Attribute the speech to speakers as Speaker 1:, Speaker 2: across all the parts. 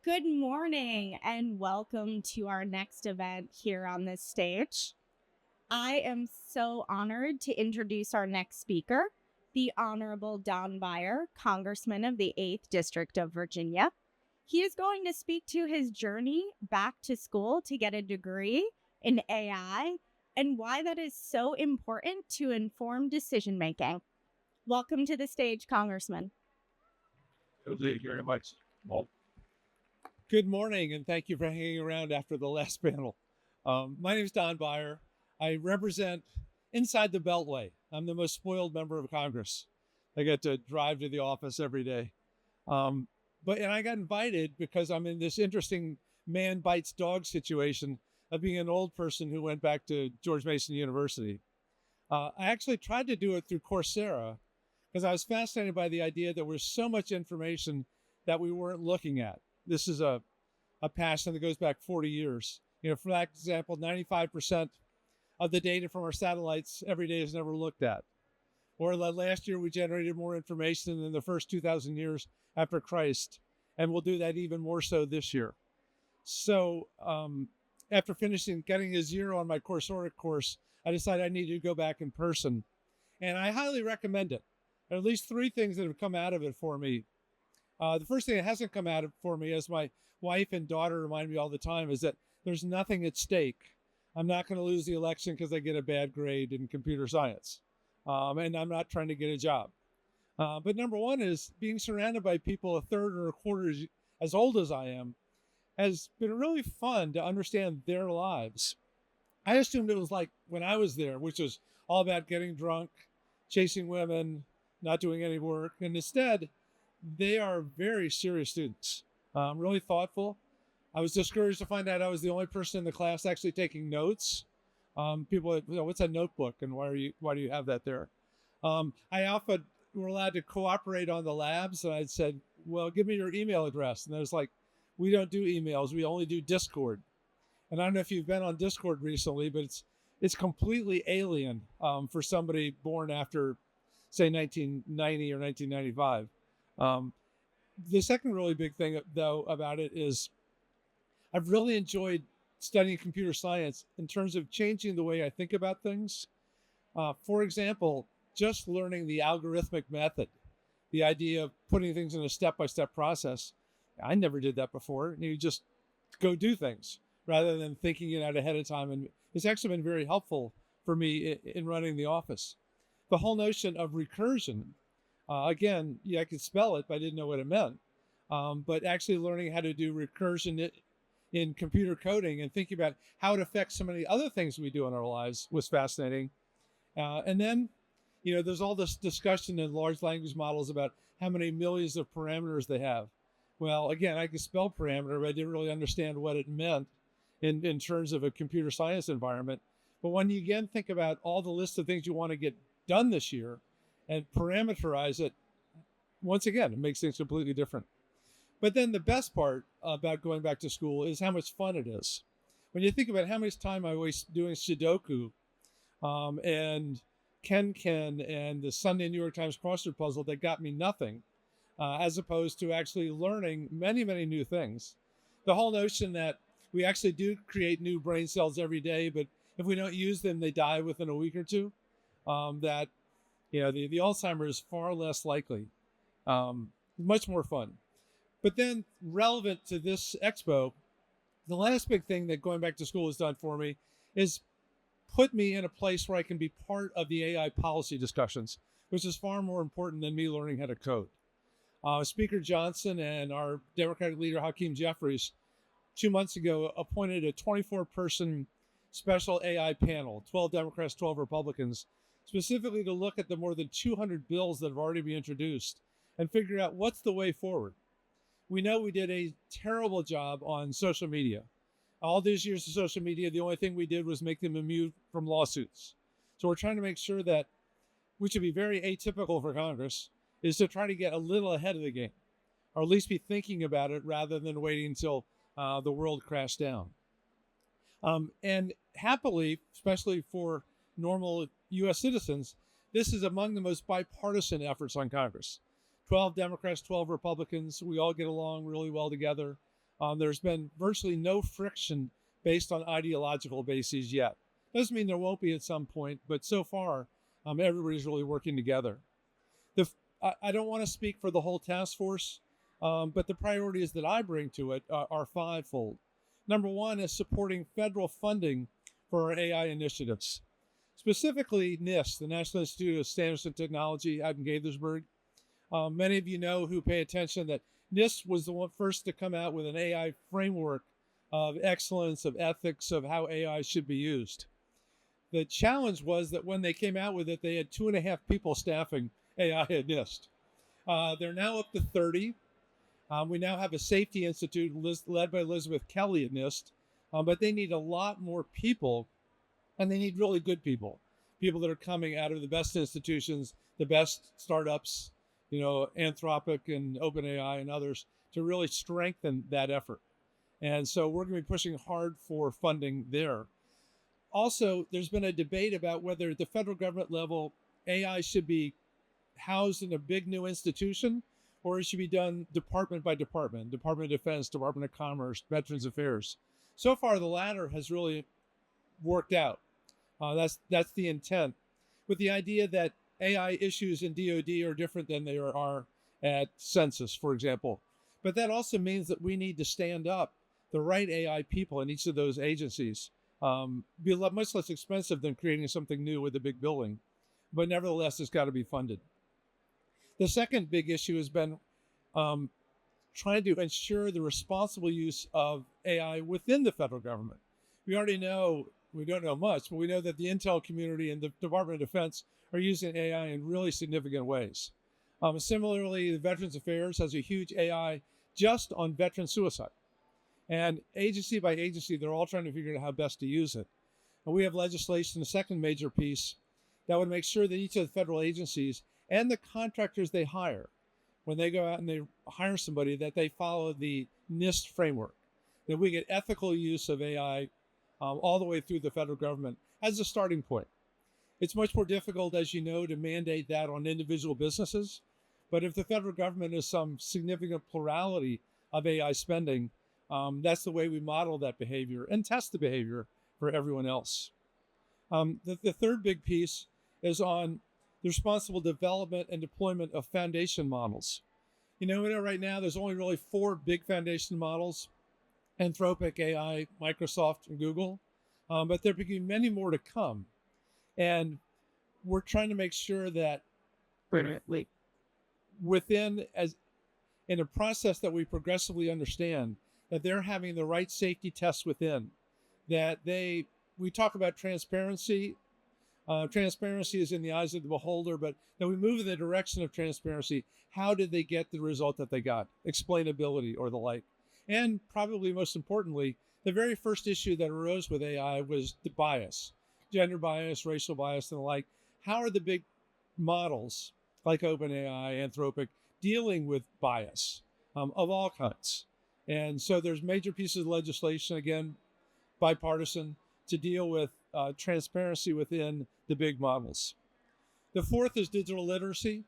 Speaker 1: Good morning and welcome to our next event here on this stage. I am so honored to introduce our next speaker, the Honorable Don Beyer, Congressman of the 8th District of Virginia. He is going to speak to his journey back to school to get a degree in AI and why that is so important to inform decision making. Welcome to the stage, Congressman.
Speaker 2: Thank you very much. Good morning, and thank you for hanging around after the last panel. My name is Don Beyer. I represent inside the Beltway. I'm the most spoiled member of Congress. I get to drive to the office every day. And I got invited because I'm in this interesting man bites dog situation of being an old person who went back to George Mason University. I actually tried to do it through Coursera because I was fascinated by the idea that there was so much information that we weren't looking at. This is a passion that goes back 40 years. For that example, 95% of the data from our satellites every day is never looked at. Or last year, we generated more information than the first 2,000 years after Christ, and we'll do that even more so this year. So after getting a 0 on my Coursera course, I decided I needed to go back in person. And I highly recommend it. There are at least 3 things that have come out of it for me. The first thing that hasn't come out for me, as my wife and daughter remind me all the time, is that there's nothing at stake. I'm not going to lose the election because I get a bad grade in computer science. And I'm not trying to get a job. But number one is being surrounded by people a third or a quarter as old as I am has been really fun to understand their lives. I assumed it was like when I was there, which was all about getting drunk, chasing women, not doing any work. And instead, they are very serious students, really thoughtful. I was discouraged to find out I was the only person in the class actually taking notes. People, what's a notebook and why do you have that there? I often were allowed to cooperate on the labs, and I said, well, give me your email address. And I was like, we don't do emails, we only do Discord. And I don't know if you've been on Discord recently, but it's completely alien for somebody born after, say, 1990 or 1995. The second really big thing, though, about it is I've really enjoyed studying computer science in terms of changing the way I think about things. For example, just learning the algorithmic method, the idea of putting things in a step-by-step process. I never did that before. You just go do things rather than thinking it out ahead of time. And it's actually been very helpful for me in running the office. The whole notion of recursion, again, I could spell it, but I didn't know what it meant. But actually learning how to do recursion in computer coding and thinking about how it affects so many other things we do in our lives was fascinating. And then, there's all this discussion in large language models about how many millions of parameters they have. Well, again, I could spell parameter, but I didn't really understand what it meant in terms of a computer science environment. But when you again think about all the list of things you want to get done this year and parameterize it, once again, it makes things completely different. But then the best part about going back to school is how much fun it is. When you think about how much time I waste doing Sudoku and Ken and the Sunday New York Times crossword puzzle that got me nothing, as opposed to actually learning many, many new things. The whole notion that we actually do create new brain cells every day, but if we don't use them, they die within a week or two. The Alzheimer's is far less likely, much more fun. But then relevant to this expo, the last big thing that going back to school has done for me is put me in a place where I can be part of the AI policy discussions, which is far more important than me learning how to code. Speaker Johnson and our Democratic leader, Hakeem Jeffries, 2 months ago appointed a 24-person special AI panel, 12 Democrats, 12 Republicans, specifically to look at the more than 200 bills that have already been introduced and figure out what's the way forward. We know we did a terrible job on social media. All these years of social media, the only thing we did was make them immune from lawsuits. So we're trying to make sure that, which would be very atypical for Congress, is to try to get a little ahead of the game, or at least be thinking about it rather than waiting until the world crashed down. And happily, especially for normal U.S. citizens, this is among the most bipartisan efforts on Congress. 12 Democrats, 12 Republicans. We all get along really well together. There's been virtually no friction based on ideological bases yet. Doesn't mean there won't be at some point, but so far, everybody's really working together. I don't want to speak for the whole task force, but the priorities that I bring to it are fivefold. Number one is supporting federal funding for our AI initiatives, specifically NIST, the National Institute of Standards and Technology out in Gaithersburg. Many of you know who pay attention that NIST was the one first to come out with an AI framework of excellence, of ethics, of how AI should be used. The challenge was that when they came out with it, they had 2.5 people staffing AI at NIST. They're now up to 30. We now have a safety institute led by Elizabeth Kelly at NIST, but they need a lot more people, and they need really good people that are coming out of the best institutions, the best startups, Anthropic and OpenAI and others, to really strengthen that effort. And so we're going to be pushing hard for funding there. Also, there's been a debate about whether at the federal government level, AI should be housed in a big new institution, or it should be done department by department, Department of Defense, Department of Commerce, Veterans Affairs. So far, the latter has really worked out. That's the intent, with the idea that AI issues in DoD are different than they are at Census, for example. But that also means that we need to stand up the right AI people in each of those agencies. Be much less expensive than creating something new with a big building, but nevertheless, it's got to be funded. The second big issue has been trying to ensure the responsible use of AI within the federal government. We already know, we don't know much, but we know that the intel community and the Department of Defense are using AI in really significant ways. Similarly, the Veterans Affairs has a huge AI just on veteran suicide. And agency by agency, they're all trying to figure out how best to use it. And we have legislation, the second major piece, that would make sure that each of the federal agencies and the contractors they hire, when they go out and they hire somebody, that they follow the NIST framework, that we get ethical use of AI all the way through the federal government as a starting point. It's much more difficult, as you know, to mandate that on individual businesses. But if the federal government is some significant plurality of AI spending, that's the way we model that behavior and test the behavior for everyone else. The third big piece is on the responsible development and deployment of foundation models. We know right now there's only really 4 big foundation models: Anthropic, AI, Microsoft, and Google. But there will be many more to come. And we're trying to make sure that within, as in a process that we progressively understand, that they're having the right safety tests within, that we talk about transparency. Transparency is in the eyes of the beholder, but then we move in the direction of transparency. How did they get the result that they got? Explainability or the like. And probably most importantly, the very first issue that arose with AI was the bias, gender bias, racial bias, and the like. How are the big models like OpenAI, Anthropic, dealing with bias of all kinds? And so there's major pieces of legislation, again, bipartisan, to deal with transparency within the big models. The fourth is digital literacy.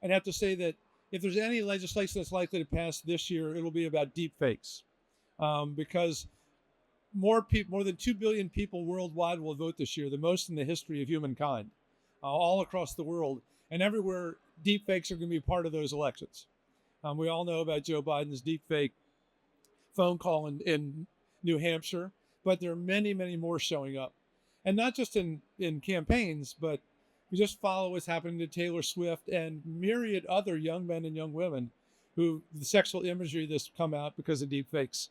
Speaker 2: I'd have to say that if there's any legislation that's likely to pass this year, it'll be about deep fakes, because more than 2 billion people worldwide will vote this year, the most in the history of humankind, all across the world. And everywhere, deep fakes are going to be part of those elections. We all know about Joe Biden's deep fake phone call in New Hampshire, but there are many, many more showing up. And not just in campaigns, but we just follow what's happening to Taylor Swift and myriad other young men and young women who the sexual imagery that's come out because of deep fakes.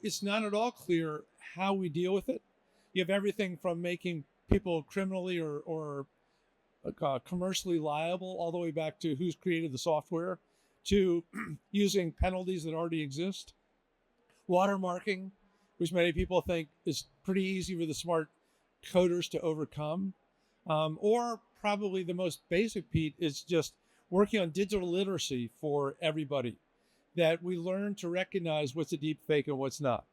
Speaker 2: It's not at all clear how we deal with it. You have everything from making people criminally or commercially liable, all the way back to who's created the software, to using penalties that already exist. Watermarking, which many people think is pretty easy for the smart coders to overcome. Or probably the most basic, Pete, is just working on digital literacy for everybody, that we learn to recognize what's a deep fake and what's not,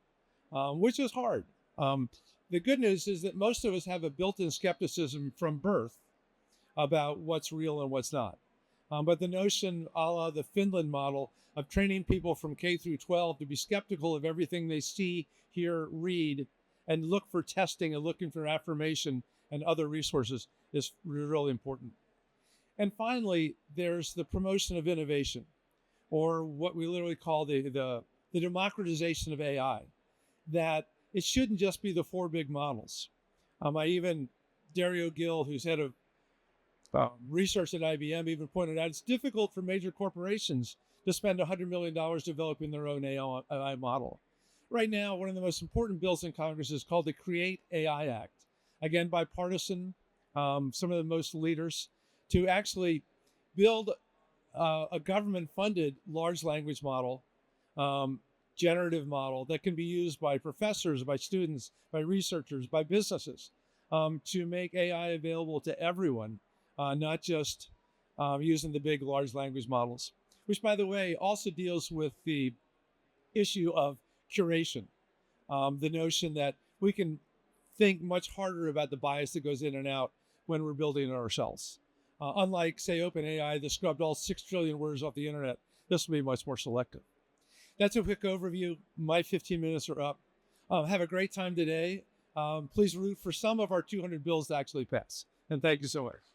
Speaker 2: which is hard. The good news is that most of us have a built-in skepticism from birth about what's real and what's not. But the notion, a la the Finland model, of training people from K through 12 to be skeptical of everything they see, hear, read, and look for testing and looking for affirmation and other resources is really important. And finally, there's the promotion of innovation, or what we literally call the democratization of AI, that it shouldn't just be the four big models. Dario Gil, who's head of research at IBM, even pointed out it's difficult for major corporations to spend $100 million developing their own AI model. Right now, one of the most important bills in Congress is called the Create AI Act. Again, bipartisan, some of the most leaders, to actually build a government-funded large language model, generative model that can be used by professors, by students, by researchers, by businesses, to make AI available to everyone, not just using the big large language models, which, by the way, also deals with the issue of curation, the notion that we can think much harder about the bias that goes in and out when we're building it ourselves. Unlike, say, OpenAI that scrubbed all 6 trillion words off the internet, this will be much more selective. That's a quick overview. My 15 minutes are up. Have a great time today. Please root for some of our 200 bills to actually pass. And thank you so much.